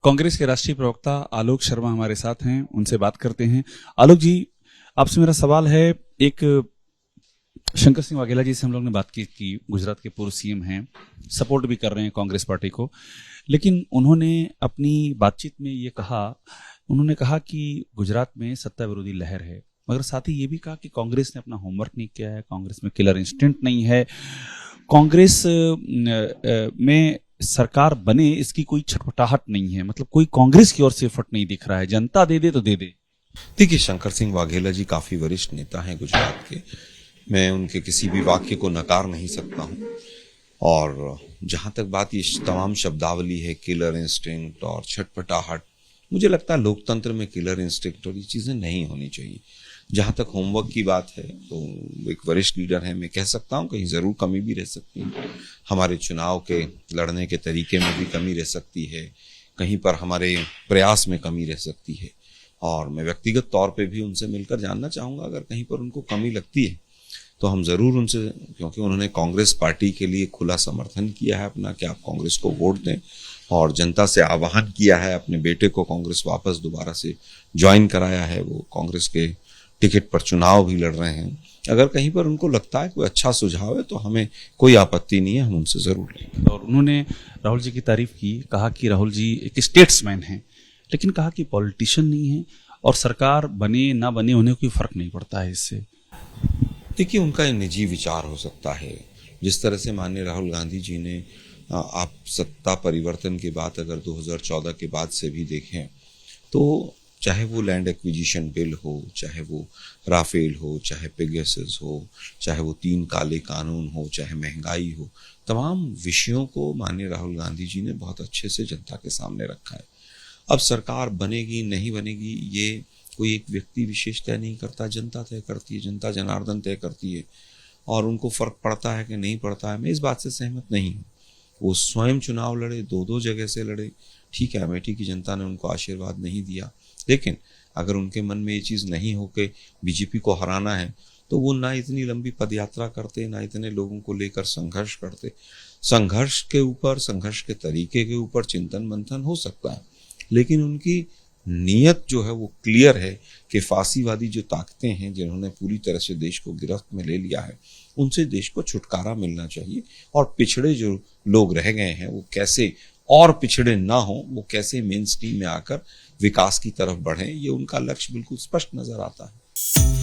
कांग्रेस के राष्ट्रीय प्रवक्ता आलोक शर्मा हमारे साथ हैं, उनसे बात करते हैं। आलोक जी, आपसे मेरा सवाल है। एक शंकर सिंह वाघेला जी से हम लोग ने बात की कि गुजरात के पूर्व सीएम हैं, सपोर्ट भी कर रहे हैं कांग्रेस पार्टी को, लेकिन उन्होंने अपनी बातचीत में ये कहा, उन्होंने कहा कि गुजरात में सत्ता विरोधी लहर है, मगर साथ ही ये भी कहा कि कांग्रेस ने अपना होमवर्क नहीं किया है, कांग्रेस में किलर इंस्टिंक्ट नहीं है, कांग्रेस में सरकार बने इसकी कोई छटपटाहट नहीं है, मतलब कोई कांग्रेस की ओर से एफर्ट नहीं दिख रहा है, जनता दे दे तो दे दे। देखिए, शंकर सिंह वाघेला जी काफी वरिष्ठ नेता हैं गुजरात के। मैं उनके किसी भी वाक्य को नकार नहीं सकता हूं। और जहां तक बात ये तमाम शब्दावली है, किलर इंस्टिंक्ट और छटपटाहट, मुझे लगता है लोकतंत्र में किलर इंस्टिंक्ट और ये चीजें नहीं होनी चाहिए। जहां तक होमवर्क की बात है तो एक वरिष्ठ लीडर है, मैं कह सकता हूं कहीं जरूर कमी भी रह सकती है। हमारे चुनाव के लड़ने के तरीके में भी कमी रह सकती है, कहीं पर हमारे प्रयास में कमी रह सकती है। और मैं व्यक्तिगत तौर पे भी उनसे मिलकर जानना चाहूँगा, अगर कहीं पर उनको कमी लगती है तो हम ज़रूर उनसे, क्योंकि उन्होंने कांग्रेस पार्टी के लिए खुला समर्थन किया है अपना कि आप कांग्रेस को वोट दें, और जनता से आह्वान किया है, अपने बेटे को कांग्रेस वापस दोबारा से ज्वाइन कराया है, वो कांग्रेस के टिकट पर चुनाव भी लड़ रहे हैं। अगर कहीं पर उनको लगता है कोई अच्छा सुझाव है तो हमें कोई आपत्ति नहीं है, हम उनसे ज़रूर लेंगे। और उन्होंने राहुल जी की तारीफ की, कहा कि राहुल जी एक स्टेट्समैन हैं, लेकिन कहा कि पॉलिटिशियन नहीं है और सरकार बने ना बने उन्हें कोई फर्क नहीं पड़ता है इससे। देखिए, उनका ये निजी विचार हो सकता है। जिस तरह से माननीय राहुल गांधी जी ने आप सत्ता परिवर्तन के बाद अगर 2014 के बाद से भी देखें तो चाहे वो लैंड एक्विजिशन बिल हो, चाहे वो राफेल हो, चाहे पेगासस हो, चाहे वो 3 काले कानून हो, चाहे महंगाई हो, तमाम विषयों को माननीय राहुल गांधी जी ने बहुत अच्छे से जनता के सामने रखा है। अब सरकार बनेगी नहीं बनेगी ये कोई एक व्यक्ति विशेष तय नहीं करता, जनता तय करती है, जनता जनार्दन तय करती है। और उनको फर्क पड़ता है कि नहीं पड़ता है, मैं इस बात से सहमत नहीं हूँ। वो स्वयं चुनाव लड़े, 2-2 जगह से लड़े, ठीक है, अमेठी की जनता ने उनको आशीर्वाद नहीं दिया, लेकिन अगर उनके मन में ये चीज़ नहीं हो कि बीजेपी को हराना है तो वो ना इतनी लंबी पदयात्रा करते, ना इतने लोगों को लेकर संघर्ष करते। संघर्ष के ऊपर, संघर्ष के तरीके के ऊपर चिंतन मंथन हो सकता है, लेकिन उनकी नीयत जो है वो क्लियर है कि फांसीवादी जो ताकतें हैं जिन्होंने पूरी तरह से देश को गिरफ्त में ले लिया है, उनसे देश को छुटकारा मिलना चाहिए। और पिछड़े जो लोग रह गए हैं वो कैसे और पिछड़े ना हो, वो कैसे मेन स्ट्रीम में आकर विकास की तरफ बढ़ें, ये उनका लक्ष्य बिल्कुल स्पष्ट नजर आता है।